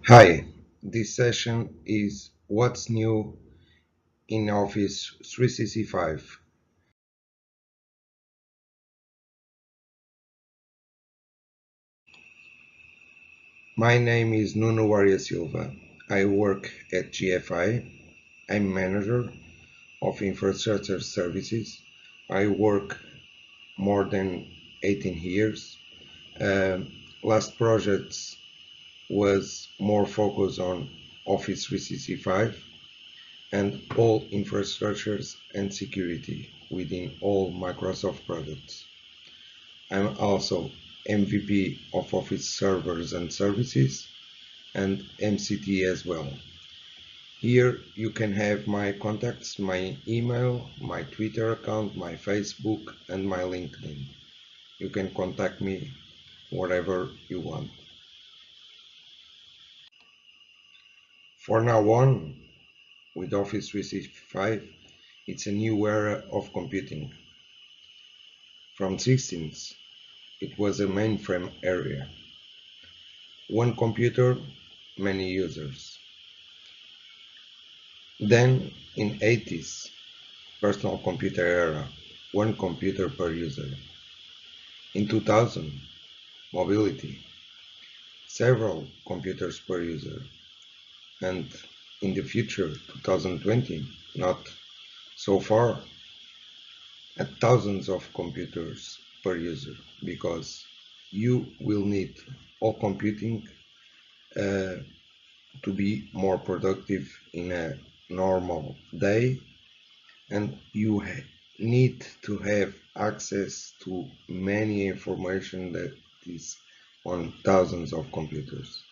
Hi, this session is What's New in Office 365. My name is Nuno Árias Silva. I work at GFI. I'm manager of infrastructure services. I work more than 18 years. Uh, Last projects was more focused on Office 365 and all infrastructures and security within all Microsoft products. I'm also MVP of Office Servers and Services and MCT as well. Here you can have my contacts, my email, my Twitter account, my Facebook, and my LinkedIn. You can contact me whatever you want. For now on, with Office 365, it's a new era of computing. From 16th, it was a mainframe area. One computer, many users. Then in 80s, personal computer era, one computer per user. In 2000, mobility, several computers per user. And in the future, 2020, not so far, at thousands of computers per user, because you will need all computing uh, to be more productive in a normal day, and you need to have access to many information that is on thousands of computers.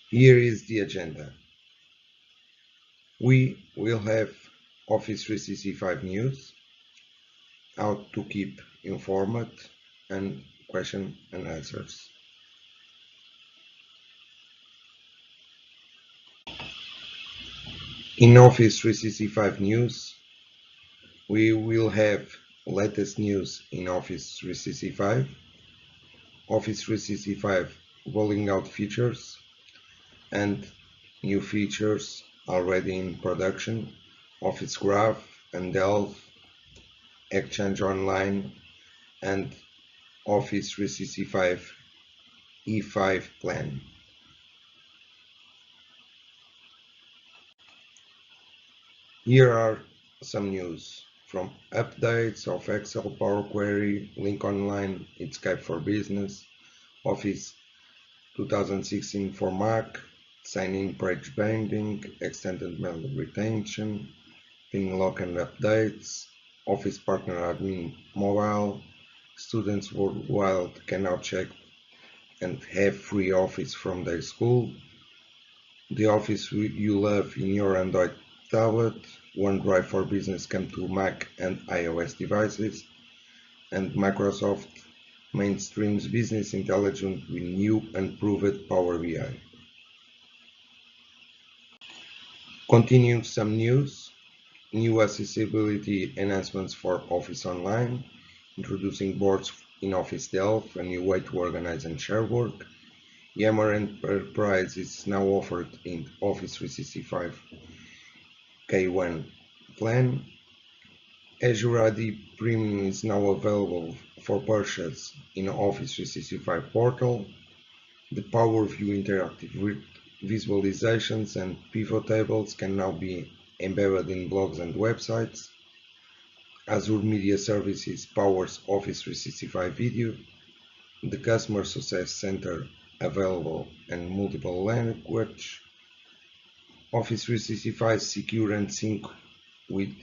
Here is the agenda. We will have Office 365 news, how to keep informed, and question and answers. In Office 365 news, we will have latest news in Office 365, Office 365 rolling out features, and new features already in production, Office Graph and Delve, Exchange Online, and Office 365 E5 plan. Here are some news from updates of Excel Power Query, Link Online, Skype for Business, Office 2016 for Mac, sign-in page binding, extended mail retention, ping lock and updates, Office Partner Admin Mobile, students worldwide can now check and have free Office from their school, the Office you love in your Android tablet, OneDrive for Business come to Mac and iOS devices, and Microsoft mainstreams business intelligence with new and proved Power BI. Continuing some news, new accessibility enhancements for Office Online, introducing boards in Office Delve, a new way to organize and share work. Yammer Enterprise is now offered in Office 365 K1 plan. Azure AD Premium is now available for purchase in Office 365 portal. The Power View interactive visualizations and pivot tables can now be embedded in blogs and websites. Azure Media Services powers Office 365 video. The Customer Success Center available in multiple languages. Office 365 secure and sync with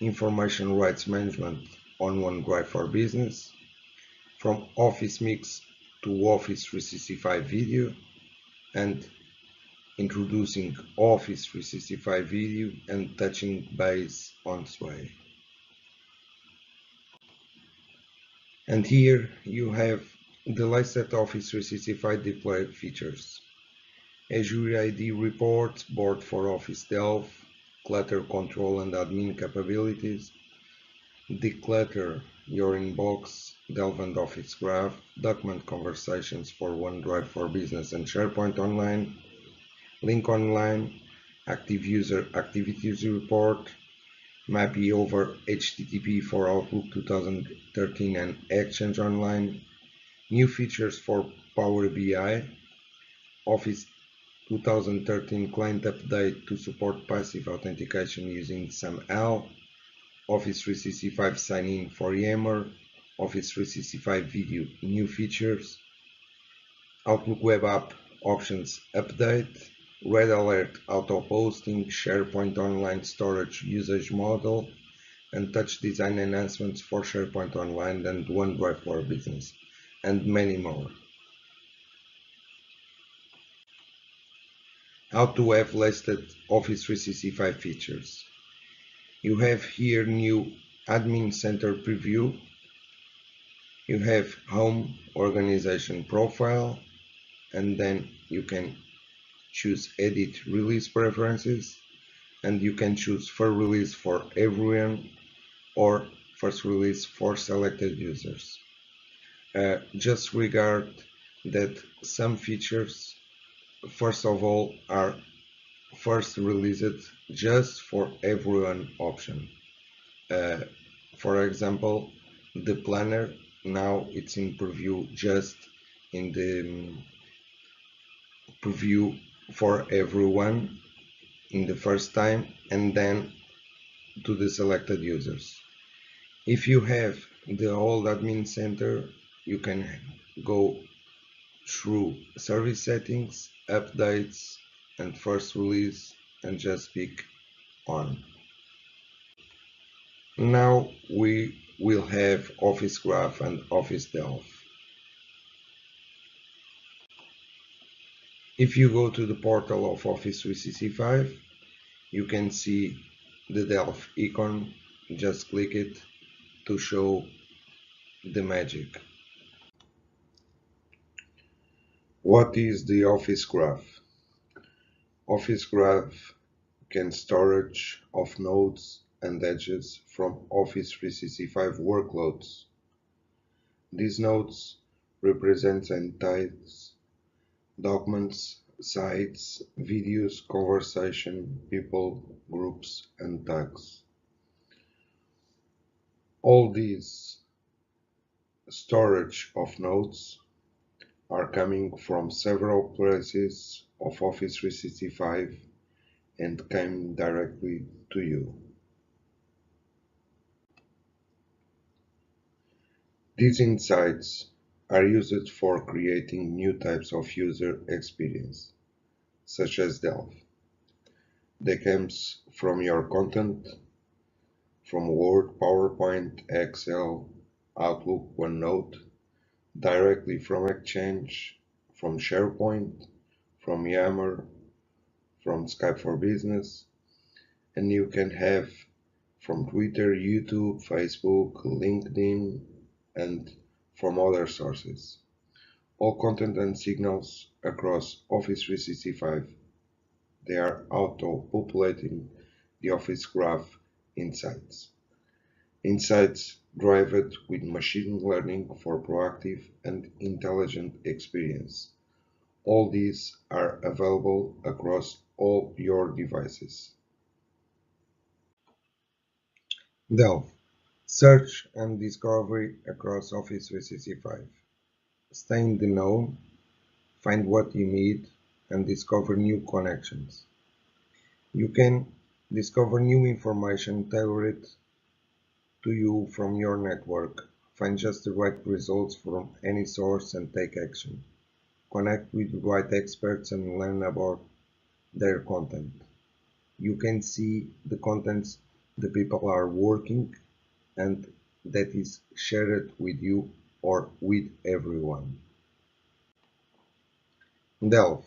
information rights management on OneDrive for Business. From Office Mix to Office 365 video, and introducing Office 365 video and touching base on Sway. And here you have the latest Office 365 display features. Azure ID reports, board for Office Delve, clutter control and admin capabilities, declutter your inbox Delve and Office Graph, document conversations for OneDrive for Business and SharePoint Online, Link Online, Active User Activities Report, MAPI over HTTP for Outlook 2013 and Exchange Online, new features for Power BI, Office 2013 client update to support passive authentication using SAML, Office 365 sign-in for Yammer, Office 365 video new features, Outlook web app options update, Red Alert auto posting, SharePoint online storage usage model, and touch design enhancements for SharePoint Online and OneDrive for Business, and many more. How to have listed Office 365 features. You have here new Admin Center preview. You have Home Organization Profile, and then you can choose Edit Release Preferences, and you can choose for release for everyone or first release for selected users. Just regard that some features, first of all, are first released just for everyone option. Uh, for example, the planner now it's in preview just in the preview for everyone in the first time and then to the selected users. If you have the old admin center, you can go through service settings, updates, and first release and just pick on. Now we will have Office Graph and Office Delve. If you go to the portal of Office 365, you can see the Delve icon. Just click it to show the magic. What is the Office Graph? Office Graph can storage of nodes and edges from Office 365 workloads. These nodes represent entities, documents, sites, videos, conversation, people, groups, and tags. All these storage of nodes are coming from several places of Office 365 and came directly to you. These insights are used for creating new types of user experience, such as Delve. They comes from your content, from Word, PowerPoint, Excel, Outlook, OneNote, directly from Exchange, from SharePoint, from Yammer, from Skype for Business, and you can have from Twitter, YouTube, Facebook, LinkedIn, and from other sources. All content and signals across Office 365. They are auto-populating the Office Graph insights. Insights driven with machine learning for proactive and intelligent experience. All these are available across all your devices. Delve. Search and discovery across Office 365. Stay in the know, find what you need, and discover new connections. You can discover new information tailored to you from your network. Find just the right results from any source and take action. Connect with the right experts and learn about their content. You can see the contents the people are working and that is shared with you or with everyone. Delve.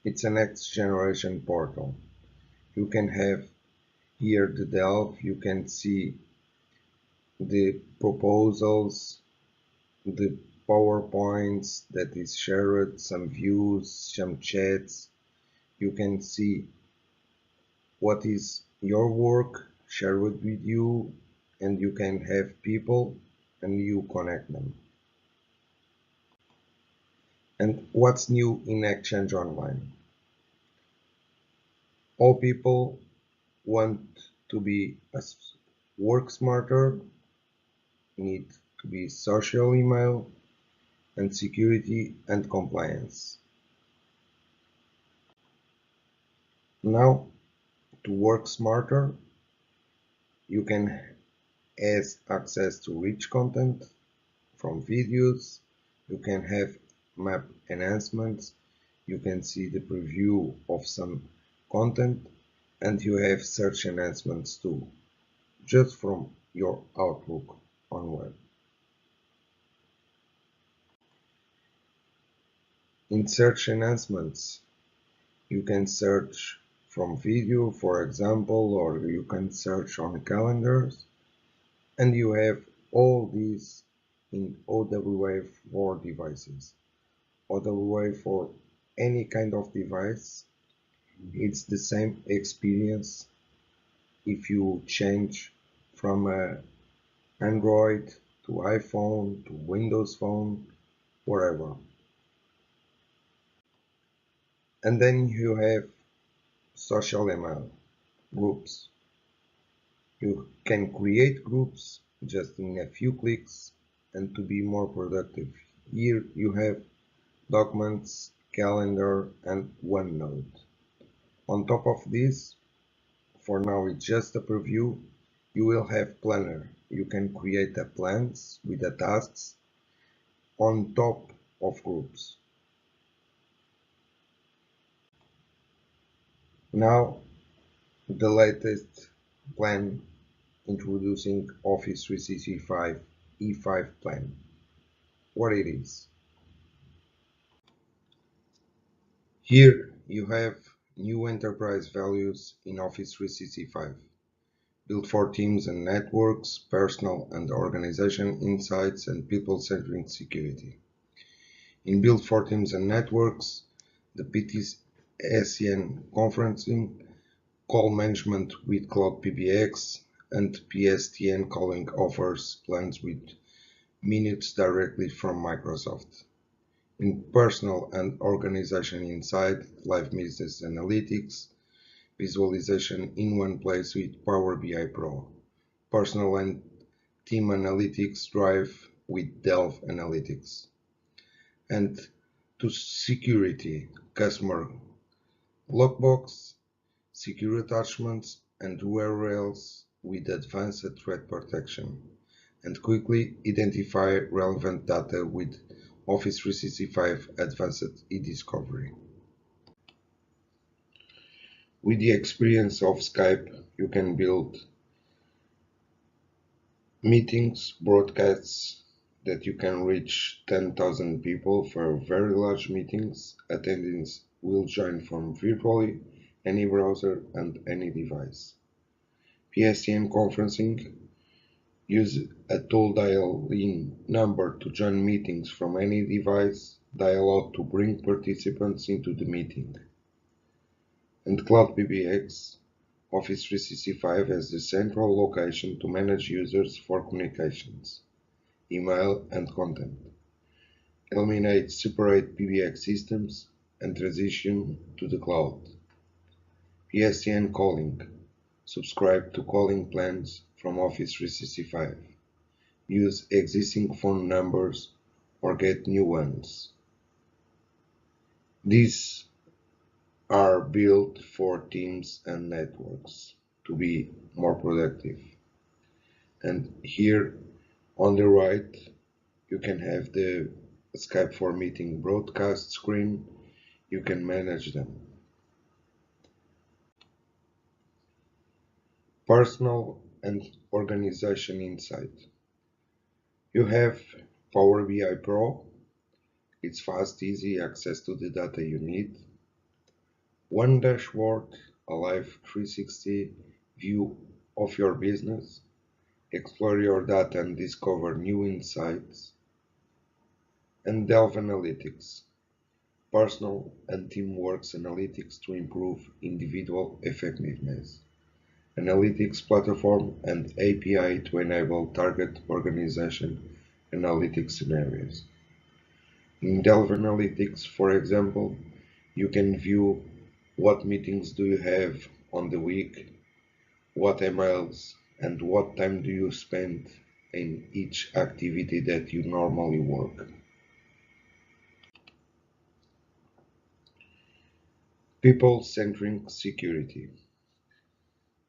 It's a next generation portal. You can have here the Delve, you can see the proposals, the PowerPoints that is shared, some views, some chats. You can see what is your work shared with you, and you can have people and you connect them. And what's new in Exchange Online? All people want to be as work smarter, need to be social email, and security and compliance. Now, to work smarter, you can have access to rich content from videos, you can have map enhancements, you can see the preview of some content, and you have search enhancements too, just from your Outlook on web. In search enhancements, you can search from video, for example, or you can search on calendars, and you have all these in OWA for devices. OWA for any kind of device, it's the same experience if you change from a Android to iPhone to Windows Phone, wherever. And then you have social ML groups. You can create groups just in a few clicks and to be more productive. Here you have documents, calendar, and OneNote. On top of this, for now it's just a preview, you will have Planner. You can create the plans with the tasks on top of groups. Now, the latest plan introducing Office 365 E5 plan. What it is. Here you have new enterprise values in Office 365, built for teams and networks, personal and organization insights, and people-centric security. In built for teams and networks, the PTSN conferencing, call management with Cloud PBX, and PSTN calling offers plans with minutes directly from Microsoft. In personal and organization insight, live business analytics, visualization in one place with Power BI Pro, personal and team analytics drive with Delve Analytics, and to security, customer lockbox, secure attachments, and URLs with advanced threat protection, and quickly identify relevant data with Office 365 Advanced eDiscovery. With the experience of Skype, you can build meetings, broadcasts that you can reach 10,000 people for very large meetings. Attendees will join from virtually any browser and any device. PSTN conferencing use a toll dial-in number to join meetings from any device, dial out to bring participants into the meeting. And Cloud PBX, Office 365 as the central location to manage users for communications, email and content. Eliminate separate PBX systems and transition to the cloud. PSTN calling. Subscribe to calling plans from Office 365. Use existing phone numbers or get new ones. These are built for teams and networks to be more productive. And here on the right, you can have the Skype for meeting broadcast screen. You can manage them. Personal and organization insight. You have Power BI Pro. It's fast, easy access to the data you need. One dashboard, a live 360 view of your business. Explore your data and discover new insights. And Delve Analytics, personal and teamwork analytics to improve individual effectiveness. analytics platform, and API to enable target organization analytics scenarios. In Delve Analytics, for example, you can view what meetings do you have on the week, what emails, and what time do you spend in each activity that you normally work. People-centric security.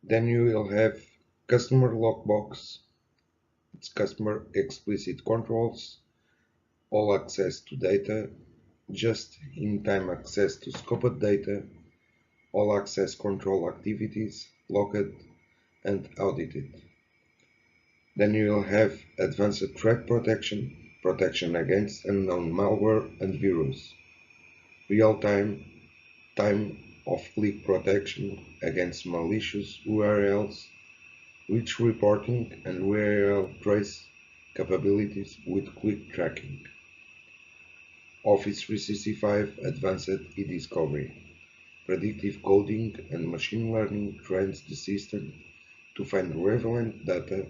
Then you will have customer lockbox, its customer explicit controls, all access to data, just-in-time access to scoped data, all access control activities, logged and audited. Then you will have advanced threat protection, protection against unknown malware and virus, real-time time-of-click protection against malicious URLs, rich reporting and URL trace capabilities with quick tracking. Office 365 Advanced e-discovery, predictive coding and machine learning trains the system to find relevant data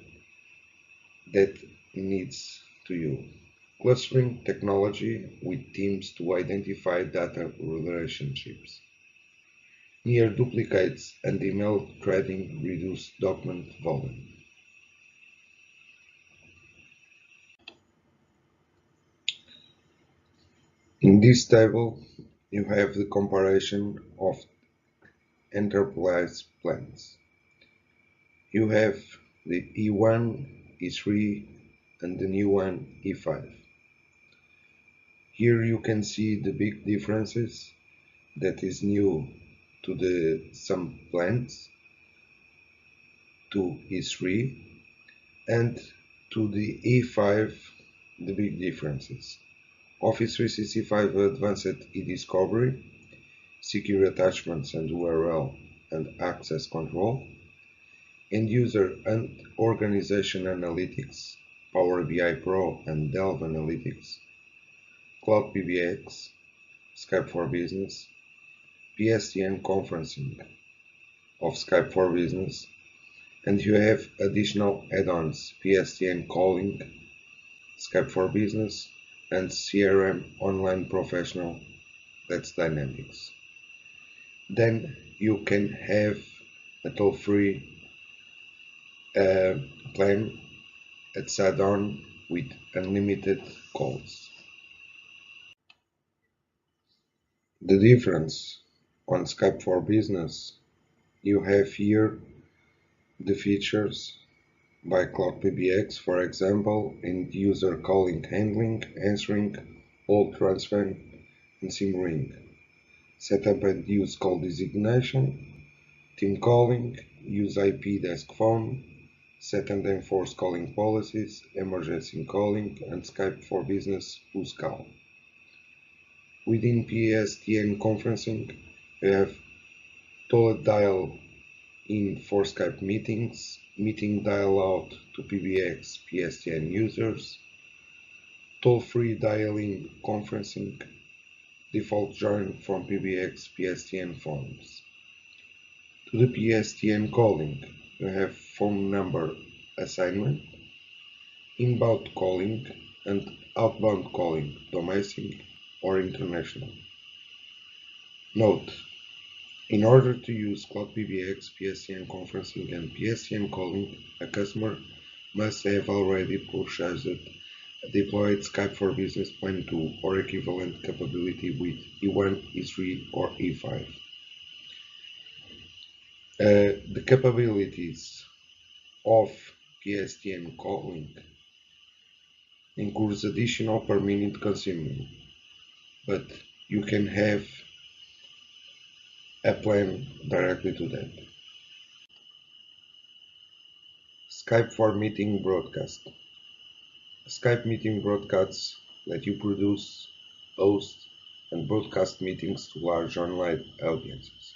that needs to you. Clustering technology with teams to identify data relationships. Near duplicates and email threading reduce document volume. In this table, you have the comparison of enterprise plans. You have the E1, E3, and the new one, E5. Here you can see the big differences that is new to the some plans, to E3, and to the E5, the big differences. Office 365 Advanced e-discovery, secure attachments and URL and access control, end user and organization analytics, Power BI Pro and Delve Analytics, Cloud PBX, Skype for Business, PSTN conferencing of Skype for Business, and you have additional add-ons, PSTN calling, Skype for Business, and CRM Online Professional, that's Dynamics. Then you can have a toll-free plan at add-on with unlimited calls. The difference on Skype for Business, you have here the features by Cloud PBX, for example, in user calling handling, answering, all transfer, and SIM ring. Set up and use call designation, team calling, use IP desk phone, set and enforce calling policies, emergency calling, and Skype for Business Who's Call. Within PSTN conferencing, you have toll dial in for Skype meetings, meeting dial out to PBX PSTN users, toll-free dial-in conferencing, default join from PBX PSTN phones. To the PSTN calling, you have phone number assignment, inbound calling, and outbound calling, domestic or international. Note: in order to use Cloud PBX, PSTN conferencing, and PSTN calling, a customer must have already purchased a deployed Skype for Business Plan 2 or equivalent capability with E1, E3, or E5. The capabilities of PSTN calling includes additional per minute consuming, but you can have a plan directly to that. Skype for meeting broadcast. Skype meeting broadcasts let you produce, host, and broadcast meetings to large online audiences.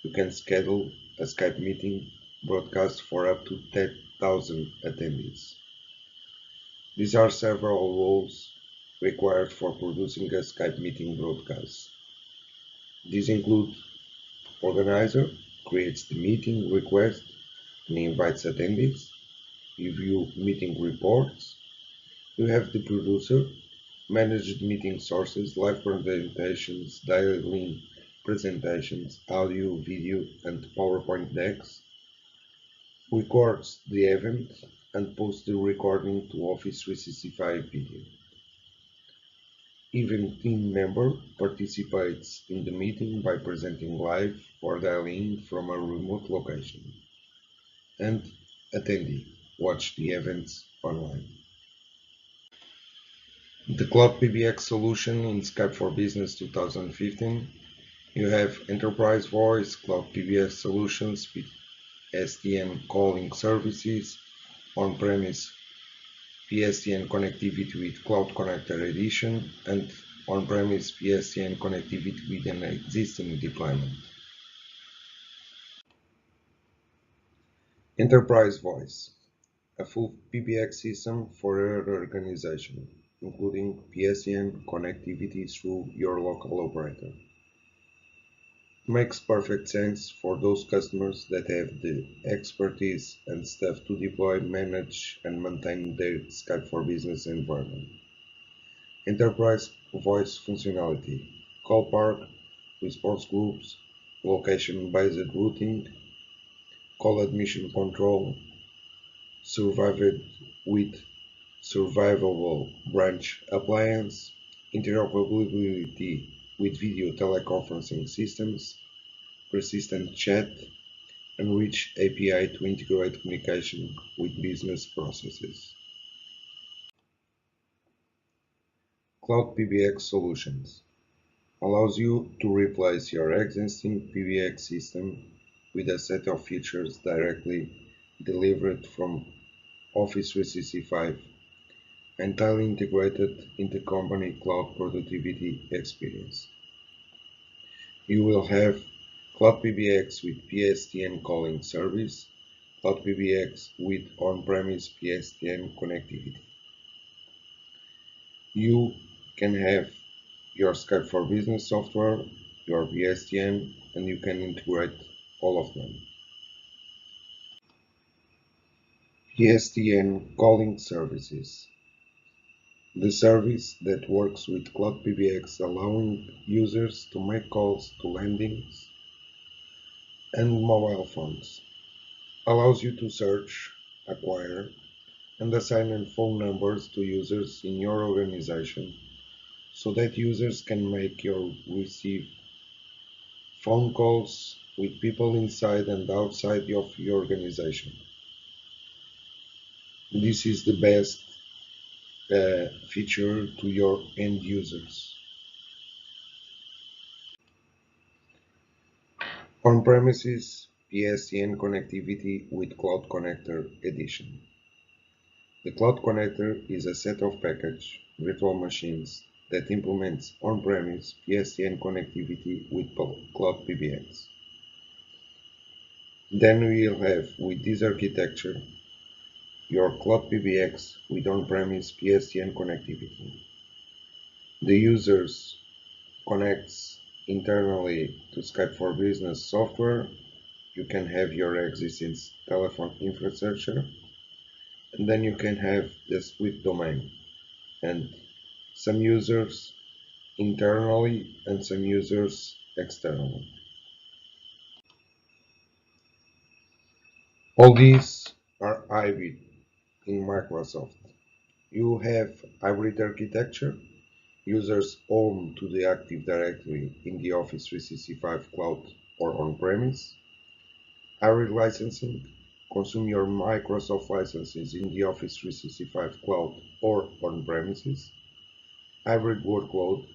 You can schedule a Skype meeting broadcast for up to 10,000 attendees. These are several roles required for producing a Skype meeting broadcast. These include organizer, creates the meeting request and invites attendees. You view meeting reports. You have the producer, managed meeting sources, live presentations, dial-in presentations, audio, video, and PowerPoint decks, records the event, and posts the recording to Office 365 video. Even team member participates in the meeting by presenting live or dialing from a remote location, and attendee watch the events online. The Cloud PBX solution in Skype for Business 2015. You have Enterprise Voice, Cloud PBX solutions with SDN calling services, on-premise PSTN connectivity with Cloud Connector Edition, and on-premise PSTN connectivity with an existing deployment. Enterprise Voice, a full PBX system for your organization, including PSTN connectivity through your local operator. Makes perfect sense for those customers that have the expertise and staff to deploy, manage, and maintain their Skype for Business environment. Enterprise voice functionality, call park, response groups, location-based routing, call admission control, survived with survivable branch appliance, interoperability with video teleconferencing systems, persistent chat, and rich API to integrate communication with business processes. Cloud PBX Solutions allows you to replace your existing PBX system with a set of features directly delivered from Office 365, entirely integrated into company cloud productivity experience. You will have Cloud PBX with PSTN calling service, Cloud PBX with on-premise PSTN connectivity. You can have your Skype for Business software, your PSTN, and you can integrate all of them. PSTN calling services. The service that works with Cloud PBX, allowing users to make calls to landings and mobile phones, allows you to search, acquire, and assign phone numbers to users in your organization so that users can make or receive phone calls with people inside and outside of your organization. This is the best feature to your end users. On-premises PSTN connectivity with Cloud Connector Edition. The Cloud Connector is a set of package virtual machines that implements on-premise PSTN connectivity with Cloud PBX. Then we'll have, with this architecture, your Cloud PBX with on-premise PSTN connectivity. The users connects internally to Skype for Business software. You can have your existing telephone infrastructure, and then you can have the split domain and some users internally and some users externally. All these are hybrid in Microsoft. You have hybrid architecture, users home to the Active Directory in the Office 365 cloud or on-premise, hybrid licensing, consume your Microsoft licenses in the Office 365 cloud or on-premises, hybrid workload,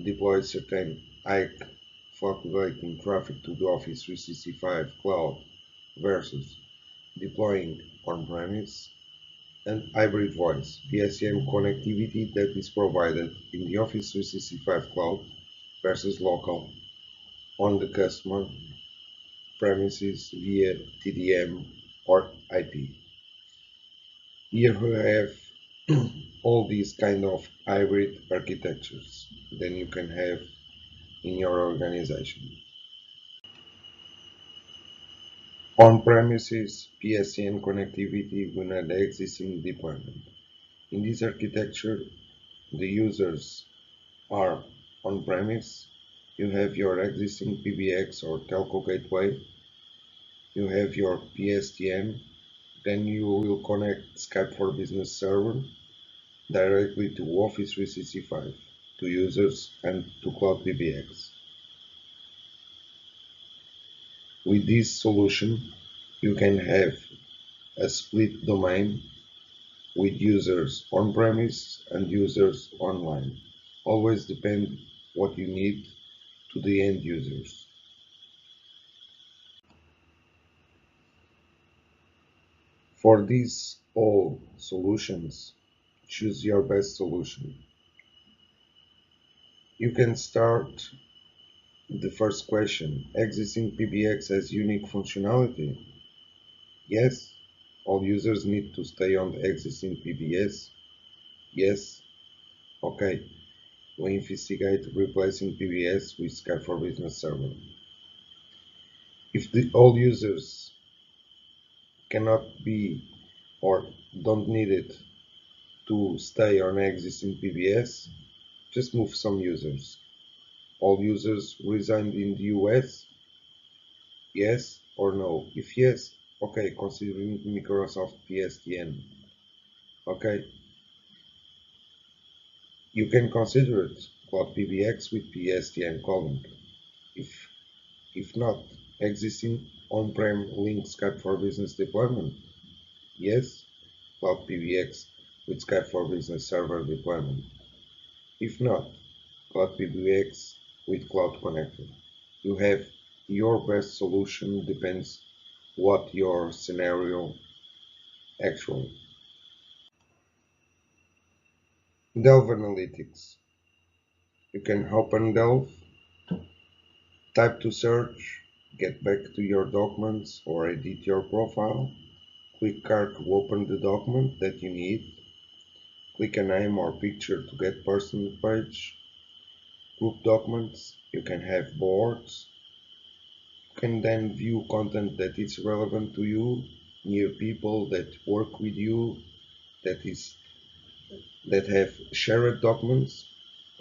deploy certain high fluctuating traffic to the Office 365 cloud versus deploying on-premise, and hybrid voice, PSTN connectivity that is provided in the Office 365 cloud versus local on the customer premises via TDM or IP. Here we have all these kind of hybrid architectures that you can have in your organization. On-premises PSTN connectivity with an existing deployment. In this architecture, the users are on-premise. You have your existing PBX or telco gateway. You have your PSTN. Then you will connect Skype for Business server directly to Office 365, to users, and to Cloud PBX. With this solution, you can have a split domain with users on-premise and users online. Always depend what you need to the end users. For these all solutions, choose your best solution. You can start the first question. Existing PBX has unique functionality? Yes. All users need to stay on the existing PBS? Yes. Okay. We investigate replacing PBS with Skype for Business server. If all users cannot be or don't need it to stay on existing PBS, just move some users. All users reside in the US? Yes or no? If yes, okay, considering Microsoft PSTN. Okay, you can consider it Cloud PBX with PSTN calling. If if not, existing on-prem link Skype for Business deployment? Yes, Cloud PBX with Skype for Business server deployment. If not, Cloud PBX with Cloud Connector. You have your best solution depends what your scenario actually. Delve Analytics. You can open Delve, type to search, get back to your documents or edit your profile, click card to open the document that you need, click a name or picture to get personal page, group documents, you can have boards, you can then view content that is relevant to you, near people that work with you, that is that have shared documents,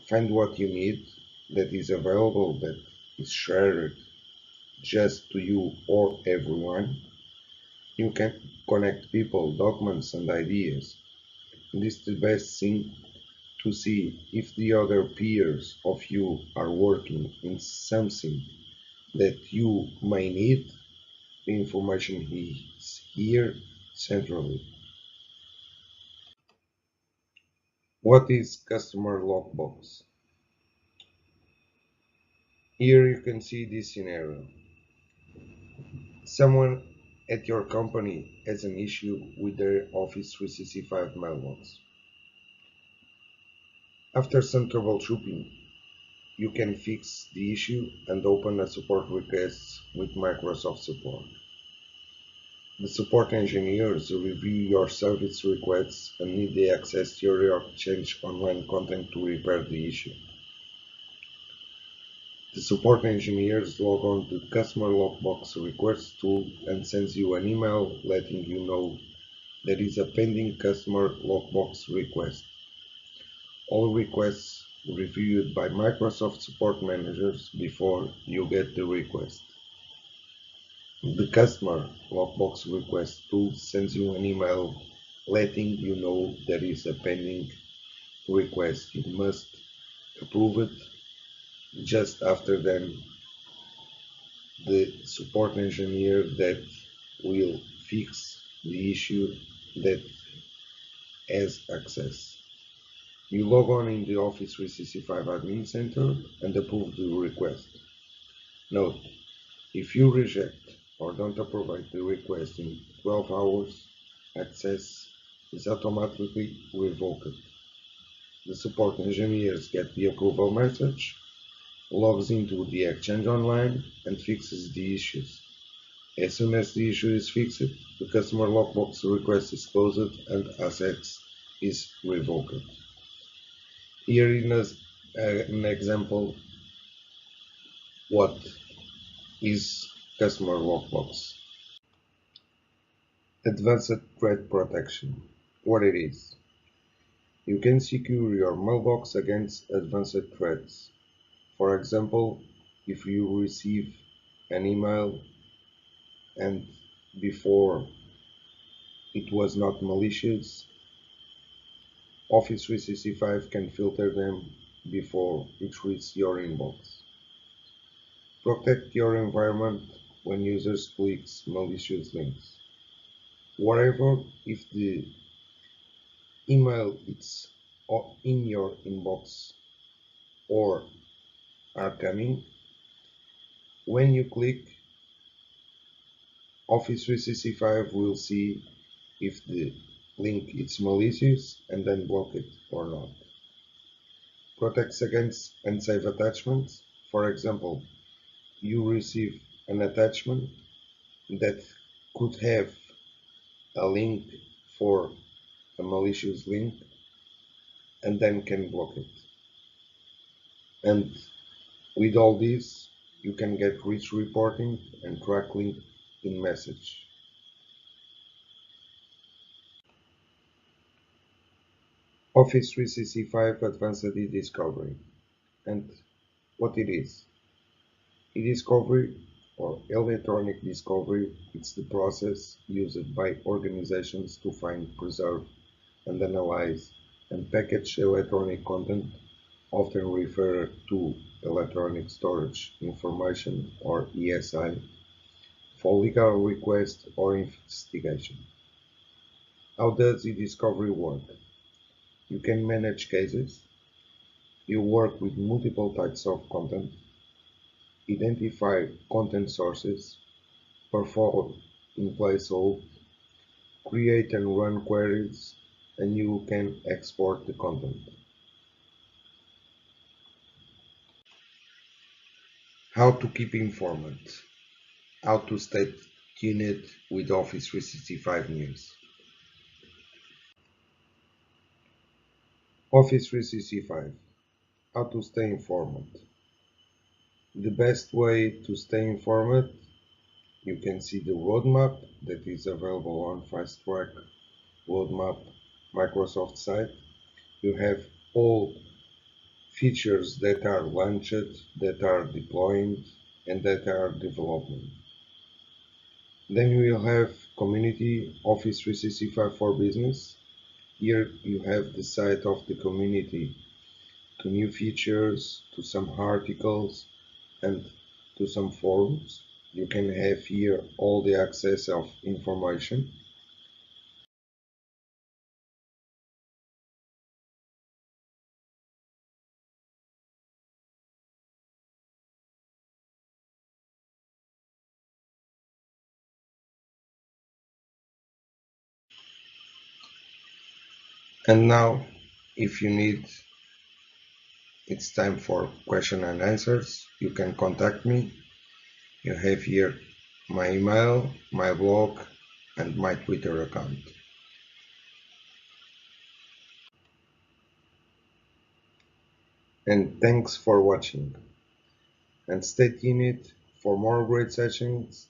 find what you need that is available, that is shared just to you or everyone. You can connect people, documents, and ideas. This is the best thing to see if the other peers of you are working in something that you may need. The information is here centrally. What is customer lockbox? Here you can see this scenario. Someone at your company has an issue with their Office 365 mailbox. After some troubleshooting, you can fix the issue and open a support request with Microsoft Support. The support engineers review your service requests and need the access to your Exchange online content to repair the issue. The support engineers log on to the Customer Lockbox Request tool and sends you an email letting you know there is a pending Customer Lockbox request. All requests reviewed by Microsoft support managers before you get the request. The Customer Lockbox Request tool sends you an email letting you know there is a pending request. You must approve it. Just after then, the support engineer that will fix the issue that has access. You log on in the Office 365 Admin Center and approve the request. Note, if you reject or don't approve the request in 12 hours, access is automatically revoked. The support engineers get the approval message, logs into the Exchange Online, and fixes the issues. As soon as the issue is fixed, the customer lockbox request is closed and access is revoked. Here is an example what is customer lockbox. Advanced threat protection. What it is. You can secure your mailbox against advanced threats. For example, if you receive an email and before it was not malicious, Office 365 can filter them before it reaches your inbox. Protect your environment when users click malicious links. Whatever if the email is in your inbox or are coming, when you click, Office 365 will see if the link is malicious and then block it or not. Protects against unsafe attachments. For example, you receive an attachment that could have a link for a malicious link and then can block it. And with all this, you can get rich reporting and track link in message. Office 365 Advanced e-Discovery. And what it is? E-discovery or electronic discovery is the process used by organizations to find, preserve, and analyze and package electronic content, often referred to electronic storage information or ESI, for legal request or investigation. How does e-discovery work? You can manage cases, you work with multiple types of content, identify content sources, perform in-place hold, create and run queries, and you can export the content. How to keep informed. How to stay tuned with Office 365 news. Office 365. How to stay informed. The best way to stay informed, you can see the roadmap that is available on Fast Track Roadmap Microsoft site. You have all features that are launched, that are deployed, and that are developing. Then you will have Community Office 365 for Business. Here you have the site of the community to new features, to some articles, and to some forums. You can have here all the access of information. And now, if you need, it's time for question and answers. You can contact me. You have here my email, my blog, and my Twitter account. And thanks for watching. And stay tuned for more great sessions